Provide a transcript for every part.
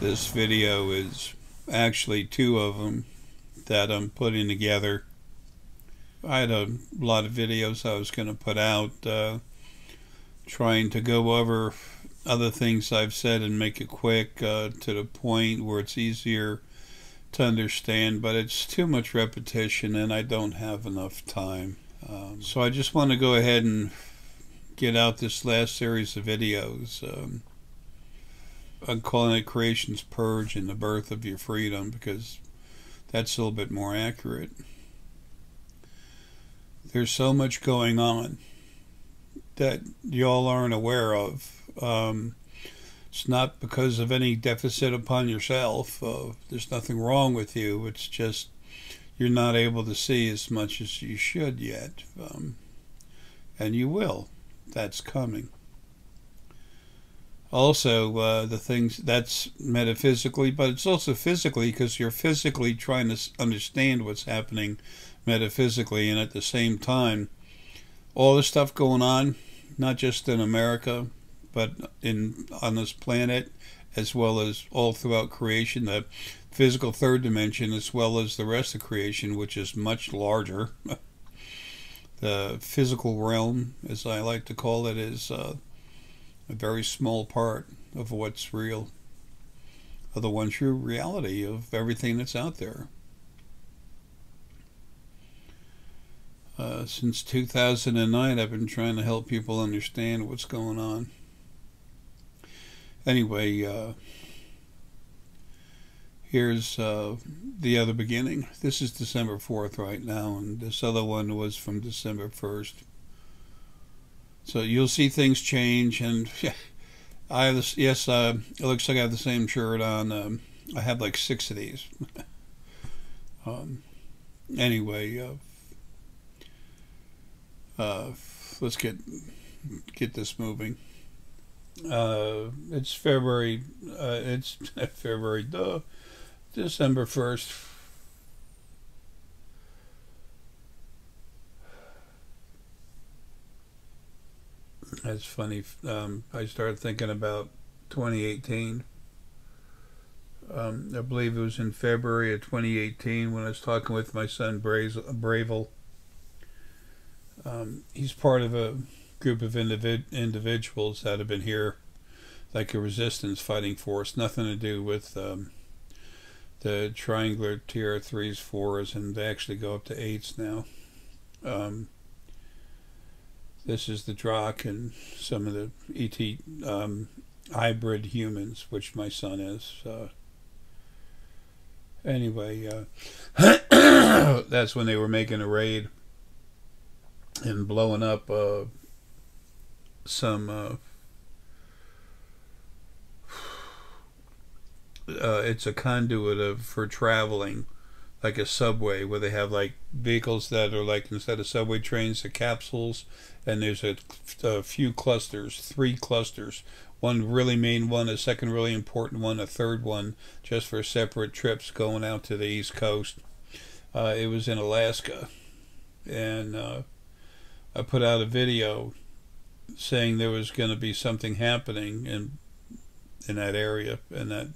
This video is actually two of them that I'm putting together. I had a lot of videos I was going to put out trying to go over other things I've said and make it quick to the point where it's easier to understand, but it's too much repetition and I don't have enough time. So I just want to go ahead and get out this last series of videos. I'm calling it Creation's Purge and the Birth of Your Freedom because that's a little bit more accurate. There's so much going on that y'all aren't aware of. It's not because of any deficit upon yourself. There's nothing wrong with you. It's just you're not able to see as much as you should yet. And you will. That's coming. Also, the things that's metaphysically, but it's also physically, because you're physically trying to understand what's happening metaphysically, and at the same time, all the stuff going on, not just in America, but on this planet, as well as all throughout creation, the physical third dimension, as well as the rest of creation, which is much larger. The physical realm, as I like to call it, is a very small part of what's real, of the one true reality of everything that's out there. Since 2009, I've been trying to help people understand what's going on. Anyway, here's the other beginning. This is December 4th right now, and this other one was from December 1st. So you'll see things change, and I have this. Yes, it looks like I have the same shirt on. I have like 6 of these. Anyway, let's get this moving. It's February. It's February. December 1st. That's funny. I started thinking about 2018. I believe it was in February of 2018 when I was talking with my son Bravel. He's part of a group of individuals that have been here, like a resistance fighting force. Nothing to do with the triangular tier 3s, 4s, and they actually go up to 8s now. This is the Drock and some of the ET hybrid humans, which my son is. Anyway, that's when they were making a raid and blowing up some. It's a conduit for traveling, like a subway, where they have like vehicles that are like, instead of subway trains, the capsules, and there's a few clusters, 3 clusters, one really main one, a second really important one, a third one just for separate trips going out to the East Coast. It was in Alaska, and I put out a video saying there was going to be something happening in that area, and that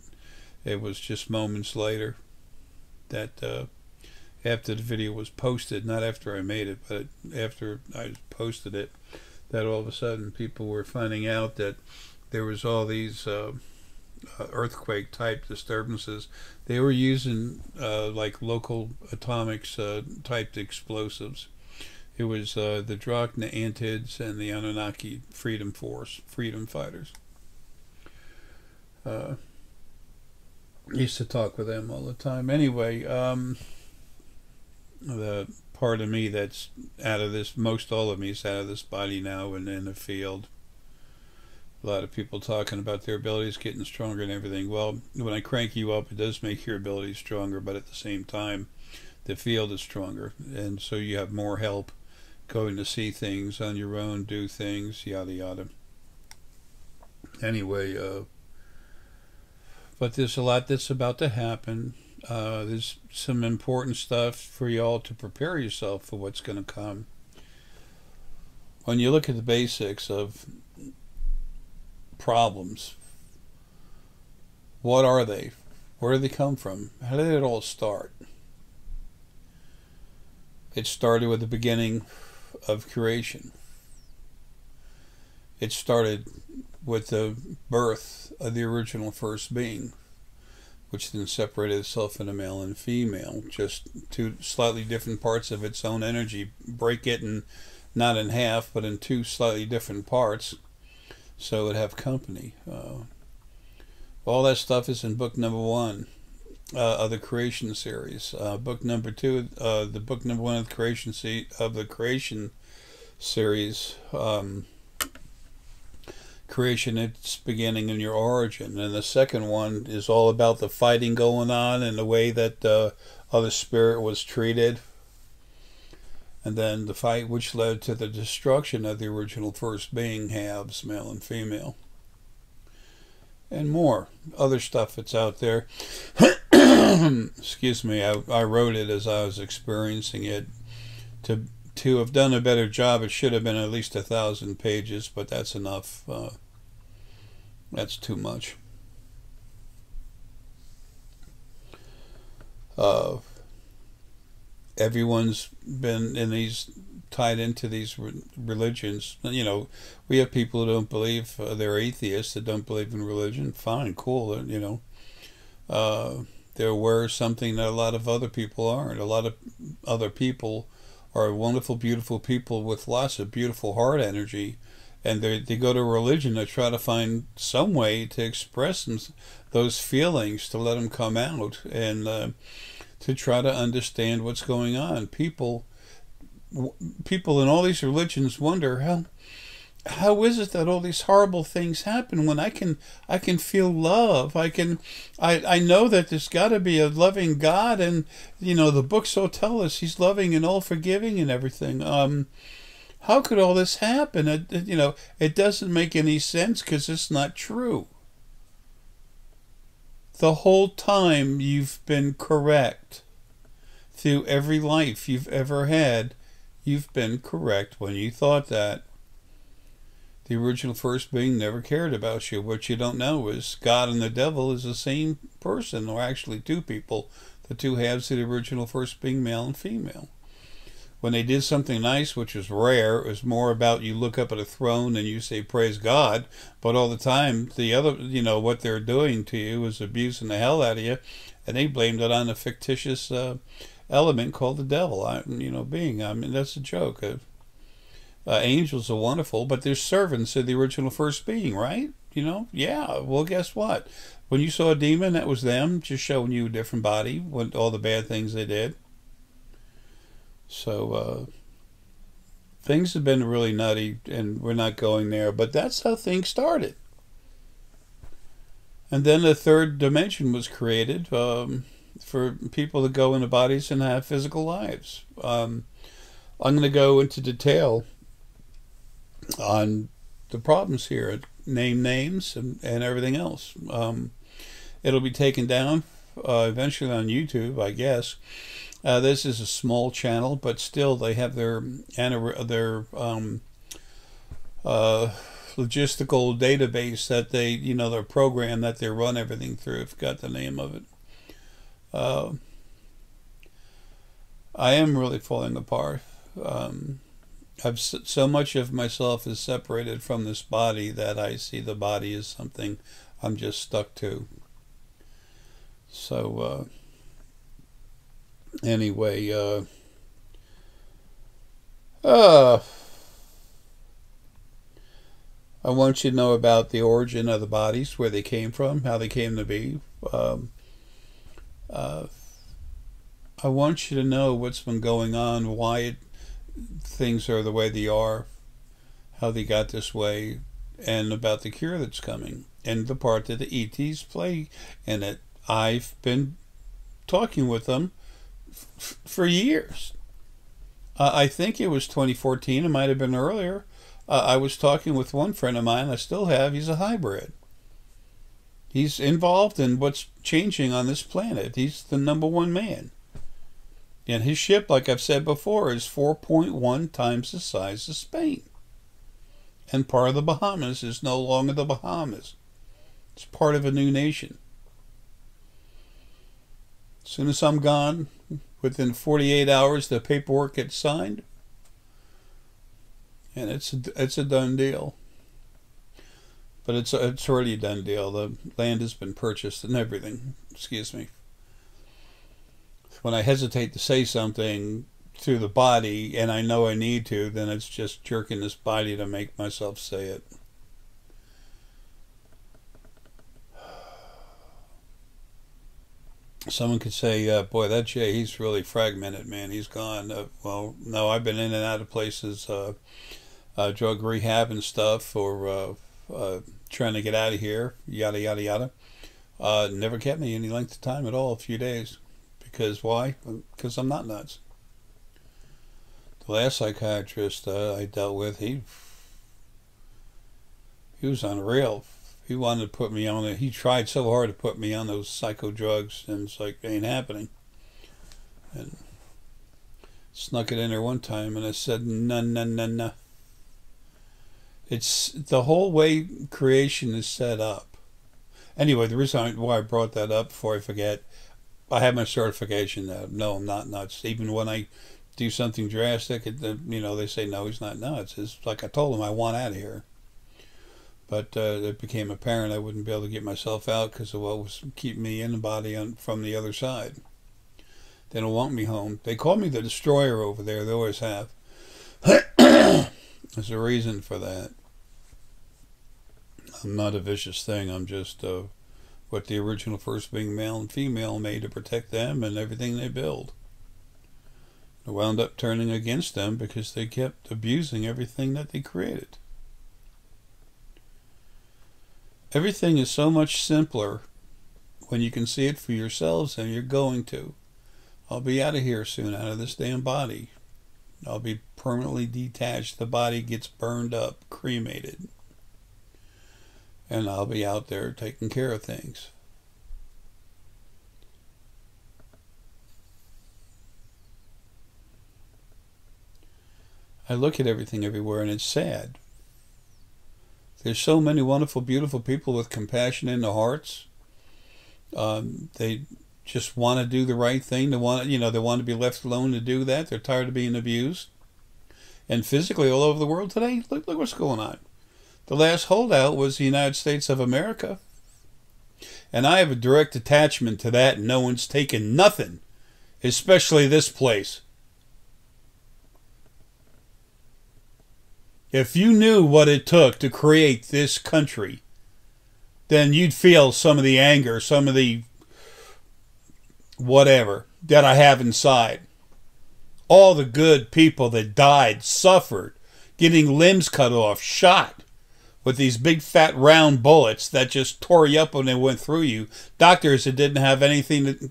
it was just moments later that after the video was posted, not after I made it, but after I posted it, that all of a sudden people were finding out that there was all these earthquake type disturbances. They were using like local atomics typed explosives. It was the Antids and the Anunnaki freedom fighters. I used to talk with them all the time. Anyway, the part of me that's out of this, most all of me is out of this body now and in the field. A lot of people talking about their abilities getting stronger and everything. Well, when I crank you up, it does make your abilities stronger, but at the same time, the field is stronger, and so you have more help going to see things on your own, do things, yada yada. Anyway, but there's a lot that's about to happen. There's some important stuff for y'all to prepare yourself for what's going to come. When you look at the basics of problems, What are they? Where do they come from? How did it all start? It started with the beginning of creation. It started with the birth of the original first being, which then separated itself into male and female, just two slightly different parts of its own energy. Break it in, not in half, but in two slightly different parts, so it would have company. All that stuff is in book number 1 of the creation series. Book number 2, the book number 1 of the creation series, creation, its beginning, and your origin. And the second one is all about the fighting going on and the way that the other spirit was treated. And then the fight which led to the destruction of the original first being halves, male and female. And more other stuff that's out there. Excuse me, I wrote it as I was experiencing it. To have done a better job, it should have been at least 1,000 pages, but that's enough. That's too much. Everyone's been in these, tied into these religions. You know, we have people who don't believe, they're atheists that don't believe in religion. Fine, cool, you know. They're aware of something that a lot of other people aren't. A lot of other people are wonderful, beautiful people with lots of beautiful heart energy, and they go to religion to try to find some way to express those feelings, to let them come out, and to try to understand what's going on. People in all these religions wonder how is it that all these horrible things happen when I can feel love. I know that there's got to be a loving God, and you know the books will tell us He's loving and all forgiving and everything. How could all this happen? It doesn't make any sense because it's not true. The whole time you've been correct. Through every life you've ever had, you've been correct when you thought that. The original first being never cared about you. What you don't know is God and the devil is the same person, or actually two people, the two halves of the original first being, male and female. When they did something nice, which was rare, it was more about you look up at a throne and you say praise God, but all the time the other, what they're doing to you is abusing the hell out of you, and they blamed it on a fictitious element called the devil. Being. I mean, that's a joke. Angels are wonderful, but they're servants of the original first being, right? Yeah. Well, guess what? When you saw a demon, that was them just showing you a different body, with all the bad things they did. So things have been really nutty, and we're not going there, but that's how things started. And then the third dimension was created for people to go into bodies and have physical lives. I'm going to go into detail on the problems here, name names and everything else. It'll be taken down eventually on YouTube, I guess. This is a small channel, but still they have their logistical database that they, their program that they run everything through. I forgot the name of it. I am really falling apart. So much of myself is separated from this body that I see the body as something I'm just stuck to. So anyway, I want you to know about the origin of the bodies, where they came from, how they came to be. I want you to know what's been going on, why things are the way they are, how they got this way, and about the cure that's coming, and the part that the ETs play in it. I've been talking with them for years. I think it was 2014, it might have been earlier. I was talking with one friend of mine, I still have. He's a hybrid. He's involved in what's changing on this planet. He's the #1 man. And his ship, like I've said before, is 4.1 times the size of Spain. And part of the Bahamas is no longer the Bahamas. It's part of a new nation. As soon as I'm gone, within 48 hours, the paperwork gets signed, and it's a done deal. But it's already a done deal. The land has been purchased and everything. Excuse me. When I hesitate to say something through the body, and I know I need to, then it's just jerking this body to make myself say it. Someone could say, boy, that Jay, he's really fragmented, man. He's gone. Well, no, I've been in and out of places, drug rehab and stuff, or trying to get out of here, yada, yada, yada. Never kept me any length of time at all, a few days. Because why? Because I'm not nuts. The last psychiatrist I dealt with, he was unreal. He wanted to put me on it. He tried so hard to put me on those psycho drugs, and it's like, it ain't happening. And snuck it in there one time, and I said, no. It's the whole way creation is set up. Anyway, the reason why I brought that up, before I forget, I have my certification that, no, I'm not nuts. Even when I do something drastic, they say, no, he's not nuts. It's like I told him, I want out of here. But it became apparent I wouldn't be able to get myself out because of what was keeping me in the body from the other side. They don't want me home. They call me the destroyer over there. They always have. There's a reason for that. I'm not a vicious thing. I'm just what the original first being male and female made to protect them and everything they build. It wound up turning against them because they kept abusing everything that they created. Everything is so much simpler when you can see it for yourselves, and you're going to. I'll be out of here soon, out of this damn body. I'll be permanently detached. The body gets burned up, cremated. And I'll be out there taking care of things. I look at everything everywhere, and it's sad. There's so many wonderful, beautiful people with compassion in their hearts. They just want to do the right thing. They want to be left alone to do that. They're tired of being abused. And physically, all over the world today, look what's going on. The last holdout was the United States of America. And I have a direct attachment to that, and no one's taken nothing, especially this place. If you knew what it took to create this country, then you'd feel some of the anger, some of the whatever that I have inside. All the good people that died, suffered, getting limbs cut off, shot with these big fat round bullets that just tore you up when they went through you. Doctors that didn't have anything, that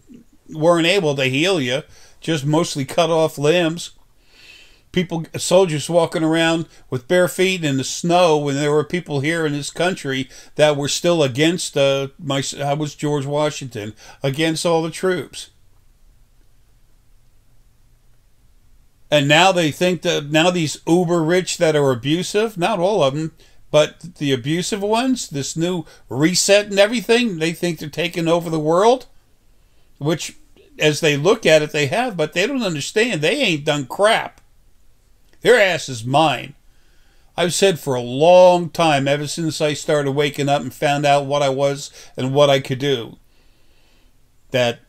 weren't able to heal you, just mostly cut off limbs. People, soldiers walking around with bare feet in the snow when there were people here in this country that were still against, I was George Washington, against all the troops. And now they think that now these uber rich that are abusive, not all of them, but the abusive ones, this new reset and everything, they think they're taking over the world, which as they look at it, they have, but they don't understand. They ain't done crap. Their ass is mine. I've said for a long time, ever since I started waking up and found out what I was and what I could do, that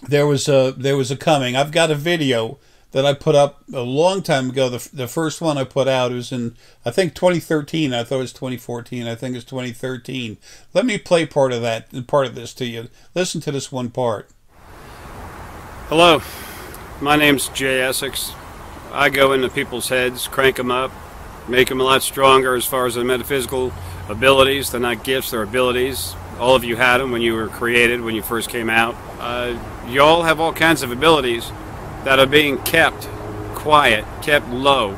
there was a coming. I've got a video that I put up a long time ago. The first one I put out was in, I think, 2013. I thought it was 2014. I think it's 2013. Let me play part of this to you. Listen to this one part. Hello, my name's Jay Essex. I go into people's heads, crank them up, make them a lot stronger as far as their metaphysical abilities. They're not gifts, they're abilities. All of you had them when you were created, when you first came out. You all have all kinds of abilities that are being kept quiet, kept low.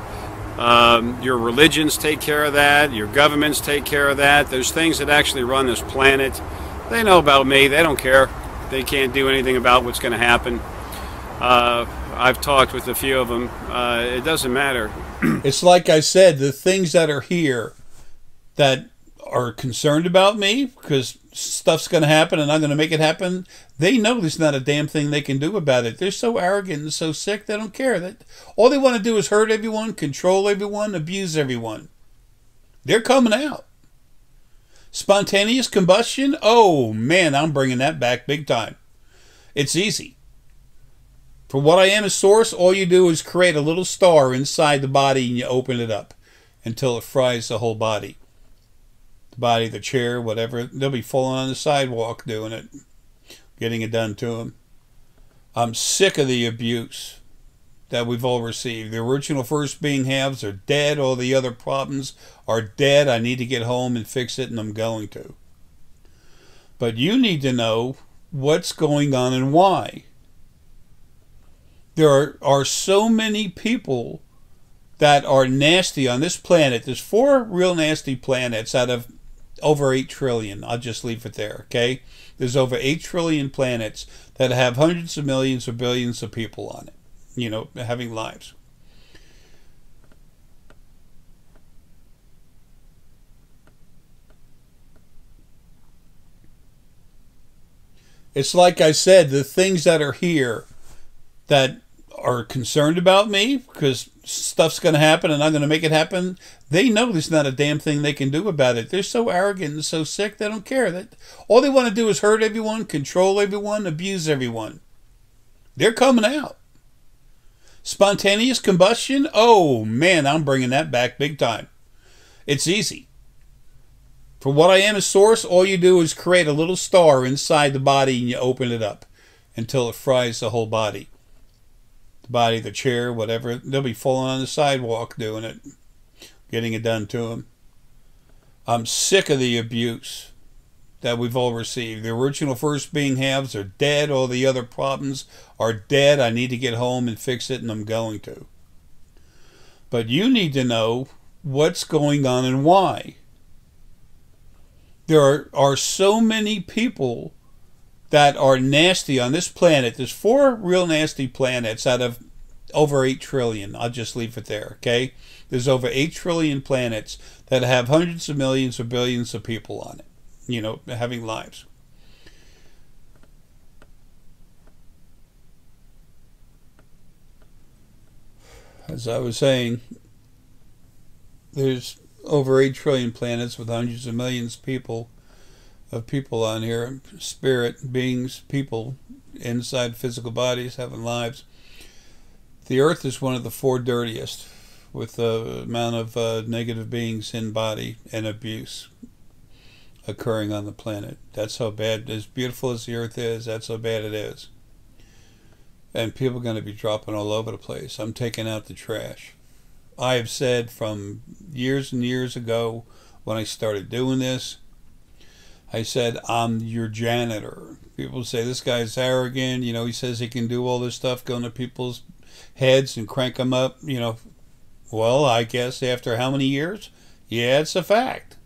Your religions take care of that, your governments take care of that. There's things that actually run this planet. They know about me, they don't care. They can't do anything about what's going to happen. I've talked with a few of them. It doesn't matter. It's like I said, the things that are here that are concerned about me, because stuff's going to happen and I'm going to make it happen, they know there's not a damn thing they can do about it. They're so arrogant and so sick, they don't care. That all they want to do is hurt everyone, control everyone, abuse everyone. They're coming out. Spontaneous combustion? Oh, man, I'm bringing that back big time. It's easy. For what I am as source, all you do is create a little star inside the body and you open it up until it fries the whole body. The body, the chair, whatever. They'll be falling on the sidewalk doing it, getting it done to them. I'm sick of the abuse that we've all received. The original first being halves are dead. All the other problems are dead. I need to get home and fix it, and I'm going to. But you need to know what's going on and why. There are so many people that are nasty on this planet. There's 4 real nasty planets out of over 8 trillion. I'll just leave it there, okay? There's over 8 trillion planets that have hundreds of millions or billions of people on it, you know, having lives. It's like I said, the things that are here that are concerned about me because stuff's going to happen and I'm going to make it happen, they know there's not a damn thing they can do about it. They're so arrogant and so sick, they don't care. That all they want to do is hurt everyone, control everyone, abuse everyone. They're coming out. Spontaneous combustion? Oh, man, I'm bringing that back big time. It's easy. For what I am as source, all you do is create a little star inside the body and you open it up until it fries the whole body. The body, the chair, whatever. They'll be falling on the sidewalk doing it, getting it done to them. I'm sick of the abuse that we've all received. The original first being halves are dead. All the other problems are dead. I need to get home and fix it, and I'm going to. But you need to know what's going on and why. There are so many people that are nasty on this planet. There's 4 real nasty planets out of over 8 trillion. I'll just leave it there, okay? There's over 8 trillion planets that have hundreds of millions or billions of people on it, you know, having lives. As I was saying, there's over 8 trillion planets with hundreds of millions of people on here, spirit beings, people inside physical bodies having lives. The earth is one of the 4 dirtiest, with the amount of negative beings in body and abuse occurring on the planet. That's how bad, as beautiful as the earth is, that's how bad it is. And people are going to be dropping all over the place. I'm taking out the trash. I have said from years and years ago when I started doing this, I said, I'm your janitor. People say, this guy's arrogant, you know, he says he can do all this stuff, go into people's heads and crank them up, you know. Well, I guess after how many years? Yeah, it's a fact.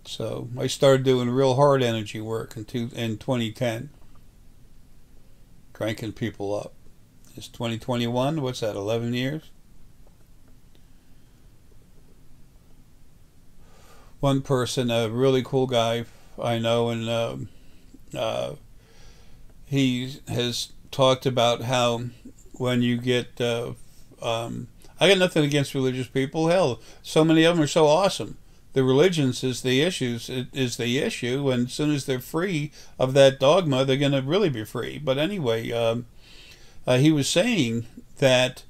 So I started doing real hard energy work in 2010. Cranking people up. It's 2021, what's that, 11 years? One person, a really cool guy I know, and he has talked about how when you get, I got nothing against religious people. Hell, so many of them are so awesome. The religions is the issue, and as soon as they're free of that dogma, they're going to really be free. But anyway, he was saying that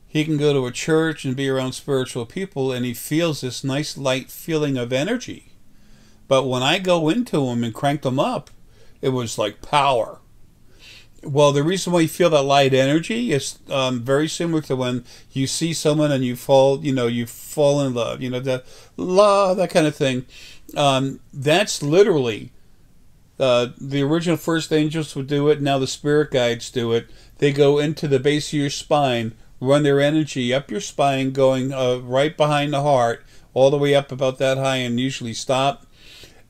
he can go to a church and be around spiritual people, and he feels this nice light feeling of energy. But when I go into them and crank them up, it was like power. Well, the reason why you feel that light energy is very similar to when you see someone and you fall, you fall in love, that love, that kind of thing. That's literally the original first angels would do it. Now the spirit guides do it. They go into the base of your spine, run their energy up your spine, going right behind the heart, all the way up about that high, and usually stop.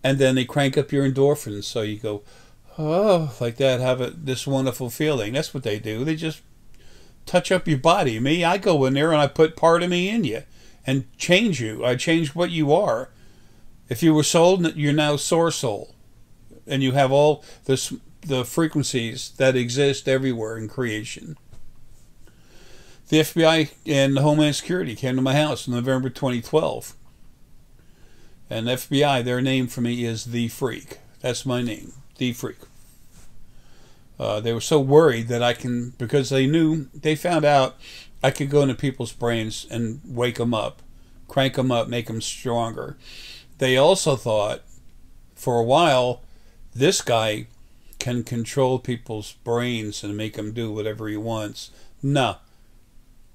And then they crank up your endorphins, so you go, oh, like that, have this wonderful feeling. That's what they do. They just touch up your body. Me, I go in there and I put part of me in you and change you. I change what you are. If you were soul, you're now source soul. And you have all the frequencies that exist everywhere in creation. The FBI and the Homeland Security came to my house in November 2012. And FBI, their name for me is The Freak. That's my name, The Freak. They were so worried that because they found out I could go into people's brains and wake them up, crank them up, make them stronger. They also thought, for a while, this guy can control people's brains and make them do whatever he wants. No,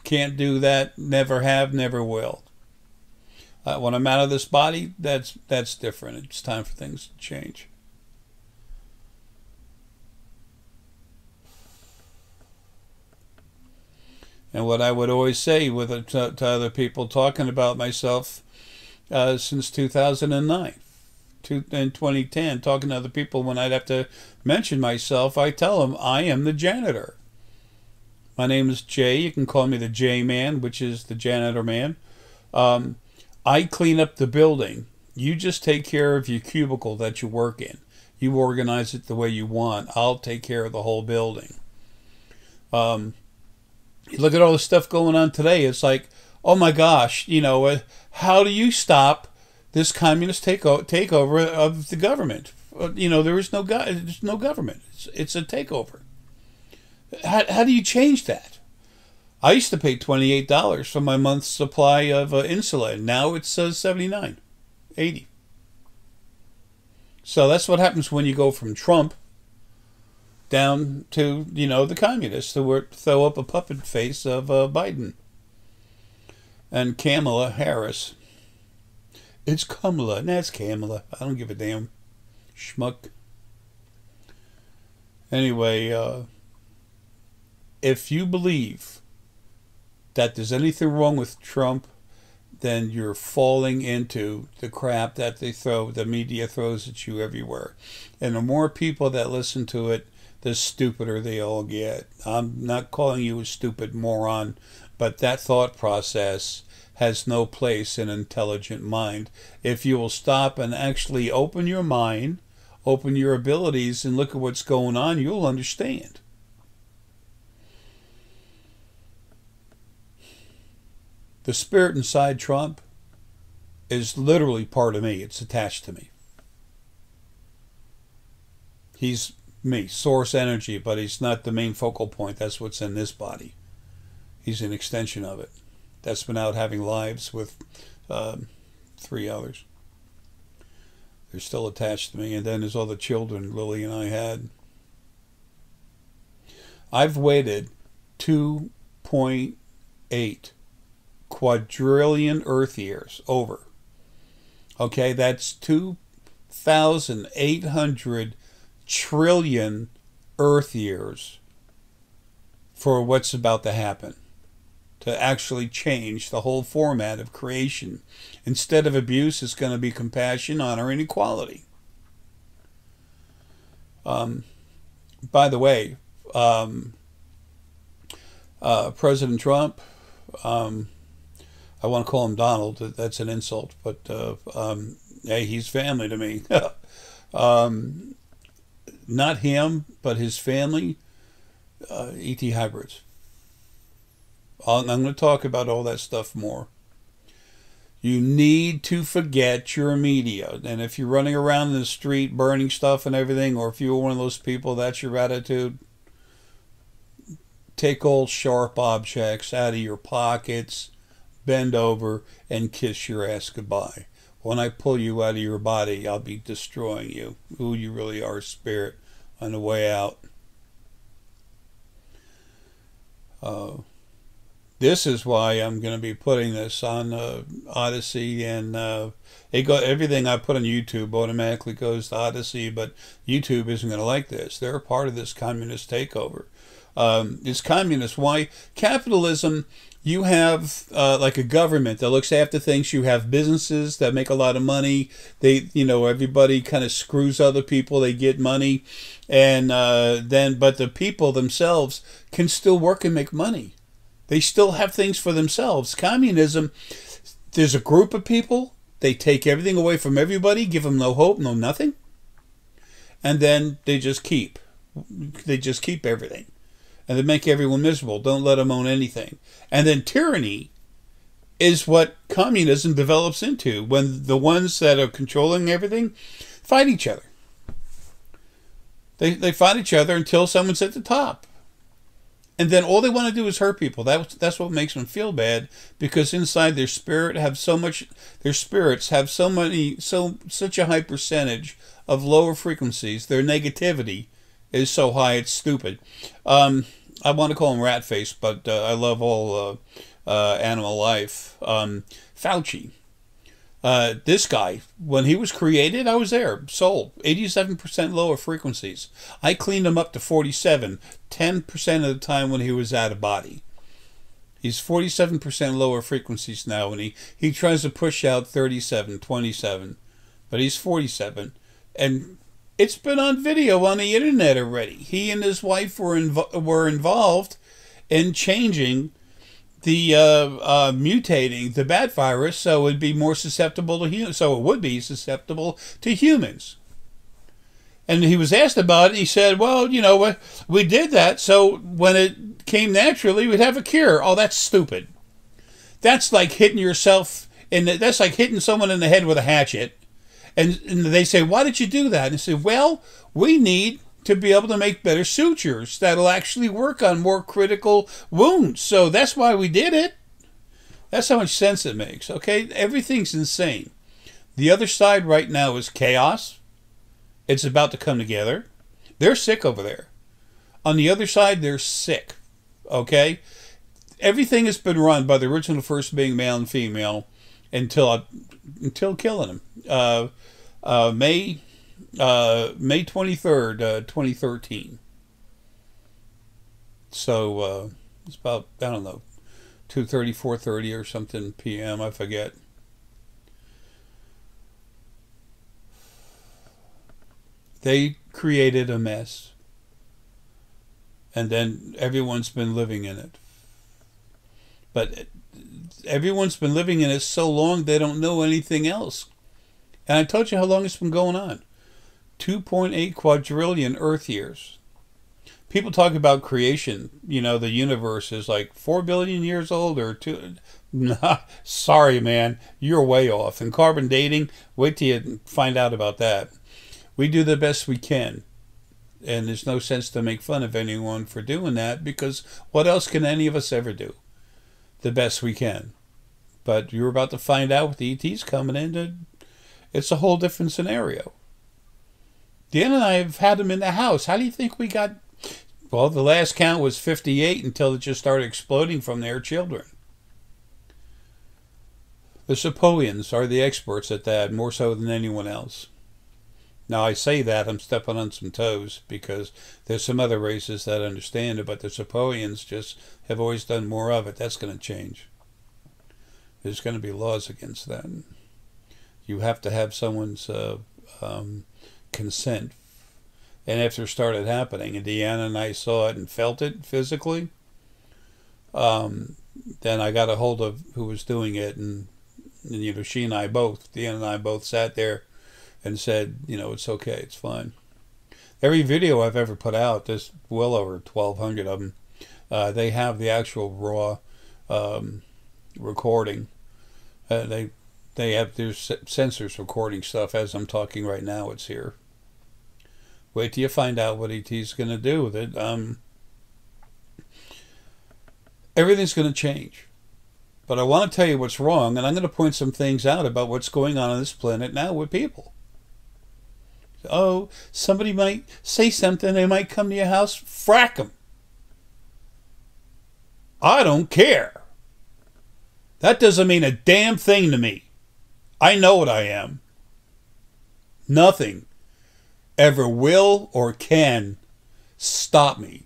can't do that, never have, never will. When I'm out of this body, that's different. It's time for things to change. And what I would always say to other people talking about myself since 2009, in 2010, talking to other people when I'd have to mention myself, I tell them I am the janitor. My name is Jay. You can call me the JMan, which is the janitor man. I clean up the building. You just take care of your cubicle that you work in. You organize it the way you want. I'll take care of the whole building. You look at all the stuff going on today. It's like, oh my gosh, how do you stop this communist takeover of the government? There's no government. It's a takeover. How do you change that? I used to pay $28 for my month's supply of insulin. Now it's $79, $80. So that's what happens when you go from Trump down to, the communists who throw up a puppet face of Biden and Kamala Harris. It's Kamala. Nah, it's Kamala. I don't give a damn. Schmuck. Anyway, if you believe that there's anything wrong with Trump, then you're falling into the crap that the media throws at you everywhere. And the more people that listen to it, the stupider they all get. I'm not calling you a stupid moron, but that thought process has no place in an intelligent mind. If you will stop and actually open your mind, open your abilities, and look at what's going on, you'll understand. The spirit inside Trump is literally part of me. It's attached to me. He's me, source energy, but he's not the main focal point. That's what's in this body. He's an extension of it. That's been out having lives with 3 others. They're still attached to me. And then there's all the children Lily and I had. I've waited 2.8 quadrillion Earth years over. Okay, that's 2,800 trillion Earth years for what's about to happen, to actually change the whole format of creation. Instead of abuse, it's going to be compassion, honor, and equality. By the way, President Trump, I want to call him Donald. That's an insult, but hey, he's family to me. Not him, but his family, ET hybrids. I'm going to talk about all that stuff more. You need to forget your media. And if you're running around in the street burning stuff and everything, or if you're one of those people, that's your attitude, take old sharp objects out of your pockets, bend over, and kiss your ass goodbye. When I pull you out of your body, I'll be destroying you. Who you really are, spirit, on the way out. This is why I'm going to be putting this on Odysee, and everything I put on YouTube automatically goes to Odysee, but YouTube isn't going to like this. They're a part of this communist takeover. It's communist. Why? Capitalism, you have like a government that looks after things. You have businesses that make a lot of money. Everybody kind of screws other people. They get money, and but the people themselves can still work and make money. They still have things for themselves. Communism, there's a group of people They take everything away from everybody, give them no hope, no nothing. And then they just keep everything. And they make everyone miserable. Don't let them own anything. And then tyranny is what communism develops into, when the ones that are controlling everything fight each other. They fight each other until someone's at the top. And then all they want to do is hurt people. That's what makes them feel bad, because inside their spirits have such a high percentage of lower frequencies. Their negativity is so high it's stupid. I want to call him rat face, but I love all animal life. Fauci. This guy, when he was created, I was there. Sold. 87% lower frequencies. I cleaned him up to 47, 10% of the time when he was out of body. He's 47% lower frequencies now, and he tries to push out 37, 27. But he's 47. And it's been on video on the internet already. He and his wife were involved in changing the mutating the bat virus so it'd be more susceptible to humans. So it would be susceptible to humans. And he was asked about it. He said, "Well, you know, we did that so when it came naturally, we'd have a cure." Oh, that's stupid. That's like hitting yourself that's like hitting someone in the head with a hatchet. And they say, "Why did you do that?" And they say, "Well, we need to be able to make better sutures that'll actually work on more critical wounds. So that's why we did it." That's how much sense it makes, okay? Everything's insane. The other side right now is chaos. It's about to come together. They're sick over there. On the other side, they're sick, okay? Everything has been run by the original first being male and female until killing them. May 23rd, 2013. So it's about, I don't know, 2:30, 4:30 or something p.m. I forget. They created a mess. And then everyone's been living in it. But everyone's been living in it so long they don't know anything else. And I told you how long it's been going on. 2.8 quadrillion Earth years. People talk about creation. You know, the universe is like 4 billion years old or 2. Nah, sorry, man. You're way off. And carbon dating, wait till you find out about that. We do the best we can. And there's no sense to make fun of anyone for doing that, because what else can any of us ever do? The best we can. But you're about to find out with the ETs coming in. It's a whole different scenario. Dan and I have had them in the house. How do you think we got... Well, the last count was 58 until it just started exploding from their children. The Saponians are the experts at that, more so than anyone else. Now, I say that, I'm stepping on some toes, because there's some other races that understand it, but the Saponians just have always done more of it. That's going to change. There's going to be laws against that. You have to have someone's consent. And after it started happening, and Deanna and I saw it and felt it physically, then I got a hold of who was doing it, and you know, she and I both, Deanna and I both sat there and said, you know, it's okay, it's fine. Every video I've ever put out, there's well over 1,200 of them, they have the actual raw recording. They have their sensors recording stuff as I'm talking right now. It's here. Wait till you find out what ET's going to do with it. Everything's going to change. But I want to tell you what's wrong, and I'm going to point some things out about what's going on this planet now with people. Oh, somebody might say something, they might come to your house, frack them. I don't care. That doesn't mean a damn thing to me. I know what I am. Nothing ever will or can stop me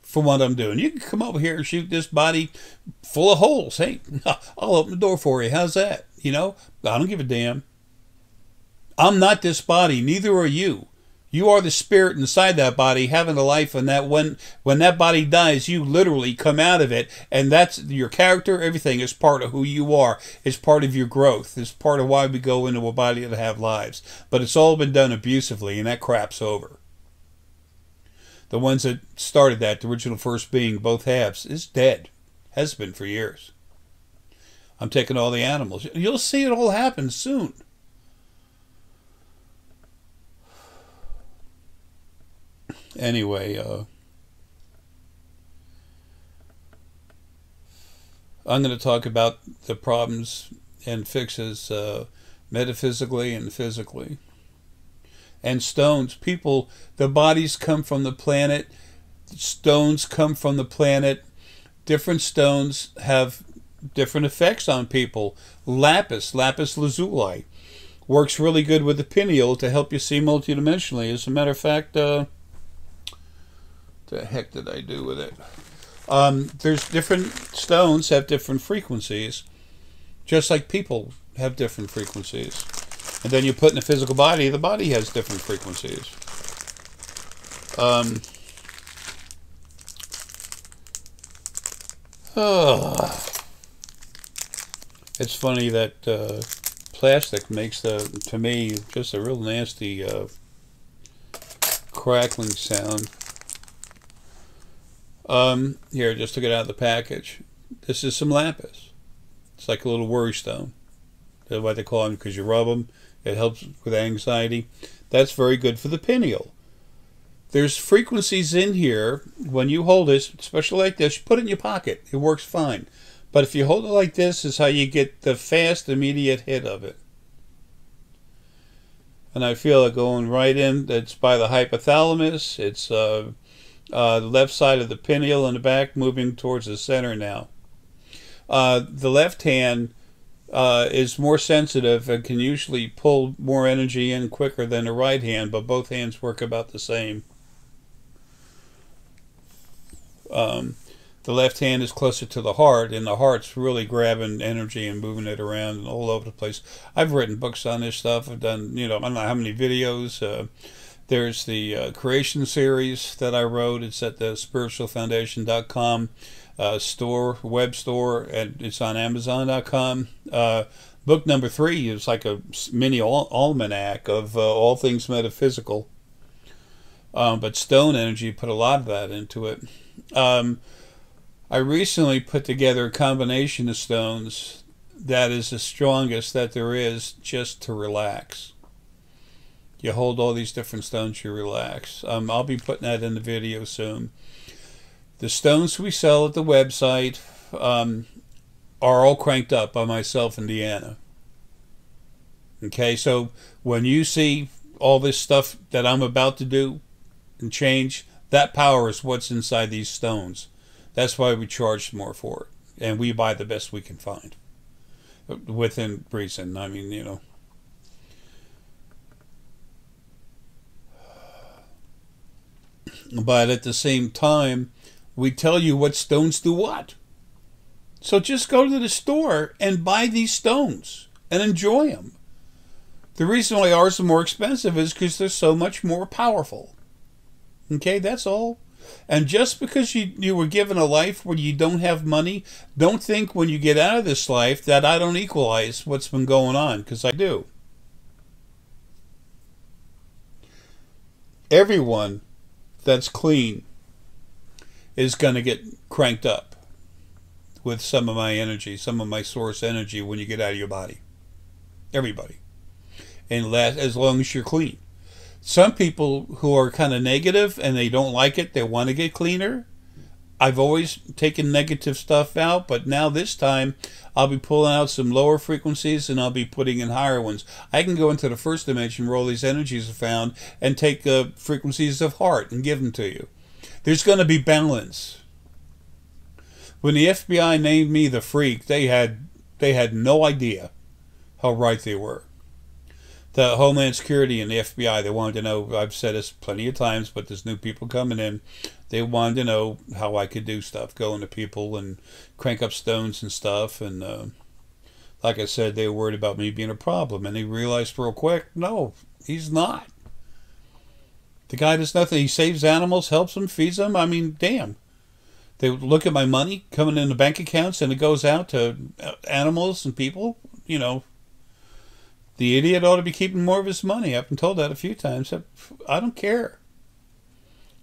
from what I'm doing. You can come over here and shoot this body full of holes. Hey, I'll open the door for you. How's that? You know, I don't give a damn. I'm not this body. Neither are you. You are the spirit inside that body having a life, and that when that body dies, you literally come out of it, and that's your character. Everything is part of who you are. It's part of your growth. It's part of why we go into a body to have lives. But it's all been done abusively, and that crap's over. The ones that started that, the original first being, both halves, is dead. Has been for years. I'm taking all the animals. You'll see it all happen soon. Anyway, I'm going to talk about the problems and fixes metaphysically and physically. And stones, people, the bodies come from the planet. Stones come from the planet. Different stones have different effects on people. Lapis lazuli, works really good with the pineal to help you see multidimensionally. As a matter of fact, the heck did I do with it? There's different stones have different frequencies, just like people have different frequencies. And then you put in the physical body, the body has different frequencies. It's funny that plastic makes to me, just a real nasty crackling sound. Here, just took it out of the package. This is some lapis. It's like a little worry stone. That's why they call them, because you rub them. It helps with anxiety. That's very good for the pineal. There's frequencies in here. When you hold this, especially like this, you put it in your pocket. It works fine. But if you hold it like this, is how you get the fast, immediate hit of it. And I feel it going right in. It's by the hypothalamus. It's the left side of the pineal in the back, moving towards the center now. The left hand is more sensitive and can usually pull more energy in quicker than the right hand, but both hands work about the same. The left hand is closer to the heart, and the heart's really grabbing energy and moving it around and all over the place. I've written books on this stuff. I've done, I don't know how many videos. There's the Creation series that I wrote. It's at the spiritualfoundation.com web store, and it's on Amazon.com. Book number 3 is like a mini almanac of all things metaphysical. But stone energy, put a lot of that into it. I recently put together a combination of stones that is the strongest that there is, just to relax. You hold all these different stones, you relax. I'll be putting that in the video soon. The stones we sell at the website are all cranked up by myself and Deanna. Okay, so when you see all this stuff that I'm about to do and change, that power is what's inside these stones. That's why we charge more for it. And we buy the best we can find. Within reason. I mean, But at the same time, we tell you what stones do what. So just go to the store and buy these stones and enjoy them. The reason why ours are more expensive is because they're so much more powerful. Okay, that's all. And just because you were given a life where you don't have money, don't think when you get out of this life that I don't equalize what's been going on, because I do. Everyone that's clean is going to get cranked up with some of my energy, some of my source energy when you get out of your body. Everybody. And as long as you're clean. Some people who are kind of negative and they don't like it, they want to get cleaner. I've always taken negative stuff out, but now this time I'll be pulling out some lower frequencies and I'll be putting in higher ones. I can go into the first dimension where all these energies are found and take frequencies of heart and give them to you. There's going to be balance. When the FBI named me the freak, they had no idea how right they were. The Homeland Security and the FBI, they wanted to know, I've said this plenty of times, but there's new people coming in. They wanted to know how I could do stuff, go into people and crank up stones and stuff. And like I said, they were worried about me being a problem. And they realized real quick, no, he's not. The guy does nothing. He saves animals, helps them, feeds them. I mean, damn. They look at my money coming in the bank accounts, and it goes out to animals and people. You know, the idiot ought to be keeping more of his money. I've been told that a few times. I don't care.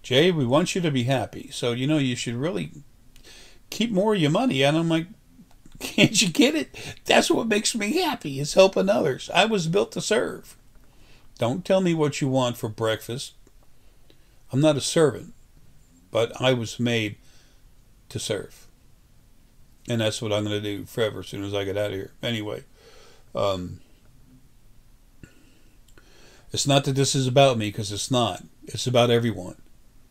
Jay, we want you to be happy. So, you know, you should really keep more of your money. And I'm like, can't you get it? That's what makes me happy, is helping others. I was built to serve. Don't tell me what you want for breakfast. I'm not a servant, but I was made to serve. And that's what I'm going to do forever as soon as I get out of here. Anyway, it's not that this is about me, because it's not. It's about everyone.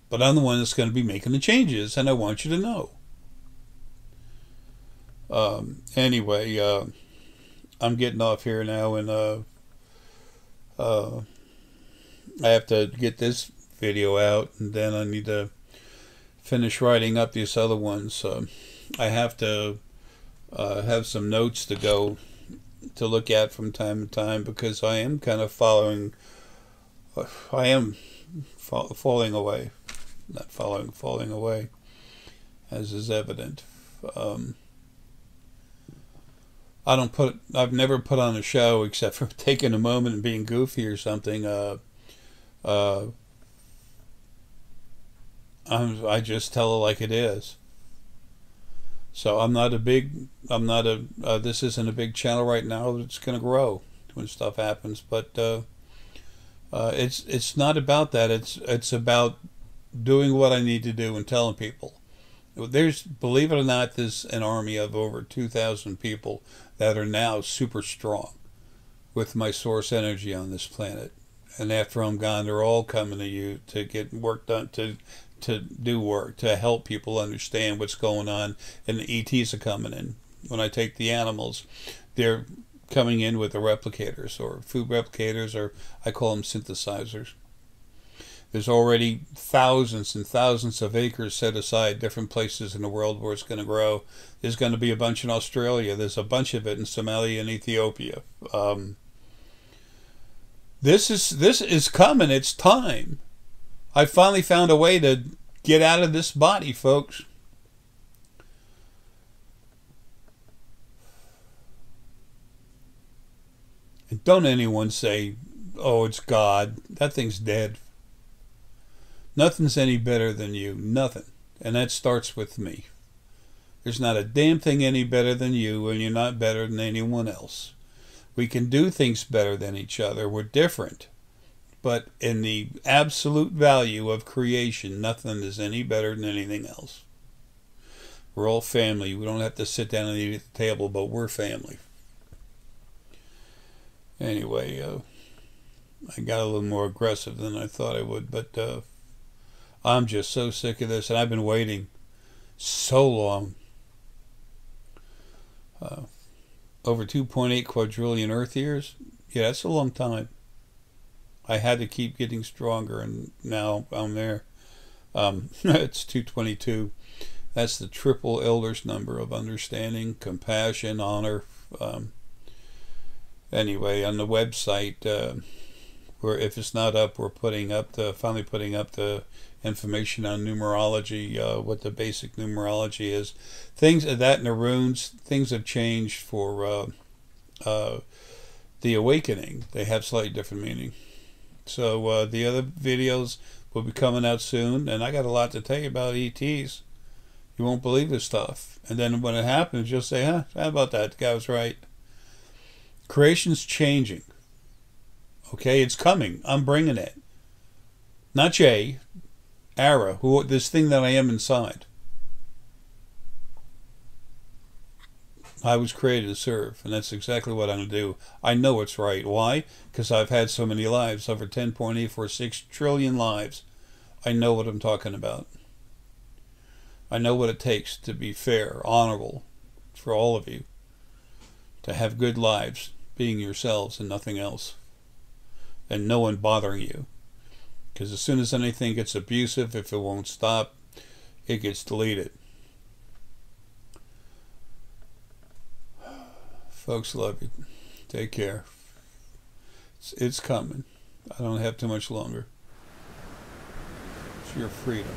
But I'm the one that's going to be making the changes, and I want you to know. Anyway, I'm getting off here now, and I have to get this video out, and then I need to finish writing up these other ones. I have to have some notes to go to look at from time to time, because I am kind of falling away. Not falling away, as is evident. I've never put on a show except for taking a moment and being goofy or something. I just tell it like it is. So this isn't a big channel right now. It's going to grow when stuff happens, but it's not about that. It's about doing what I need to do and telling people. Believe it or not, there's an army of over 2,000 people that are now super strong with my source energy on this planet. And after I'm gone, they're all coming to you to get work done, to do work, to help people understand what's going on. And the ETs are coming in. When I take the animals, they're coming in with the replicators, or food replicators, or I call them synthesizers. There's already thousands and thousands of acres set aside, different places in the world where it's going to grow. There's going to be a bunch in Australia. There's a bunch of it in Somalia and Ethiopia. This is coming. It's time. I finally found a way to get out of this body, folks. And don't anyone say, oh, it's God. That thing's dead. Nothing's any better than you. Nothing. And that starts with me. There's not a damn thing any better than you, and you're not better than anyone else. We can do things better than each other. We're different. But in the absolute value of creation, nothing is any better than anything else. We're all family. We don't have to sit down and eat at the table, but we're family. Anyway, I got a little more aggressive than I thought I would, but I'm just so sick of this, and I've been waiting so long. Over 2.8 quadrillion Earth years? Yeah, that's a long time. I had to keep getting stronger, and now I'm there. It's 222. That's the triple elders number of understanding, compassion, honor. Anyway, on the website, if it's not up, we're finally putting up the information on numerology, what the basic numerology is. Things of that in the runes, things have changed for the awakening. They have slightly different meaning. So the other videos will be coming out soon, and I got a lot to tell you about ETs. You won't believe this stuff. And then when it happens, you'll say, huh, how about that? The guy was right. Creation's changing. Okay, it's coming. I'm bringing it. Not Jay, Ara, this thing that I am inside. I was created to serve, and that's exactly what I'm going to do. I know it's right. Why? Because I've had so many lives, over 10.846 trillion lives. I know what I'm talking about. I know what it takes to be fair, honorable for all of you, to have good lives, being yourselves and nothing else, and no one bothering you. Because as soon as anything gets abusive, if it won't stop, it gets deleted. Folks, love you. Take care. It's coming. I don't have too much longer. your freedom.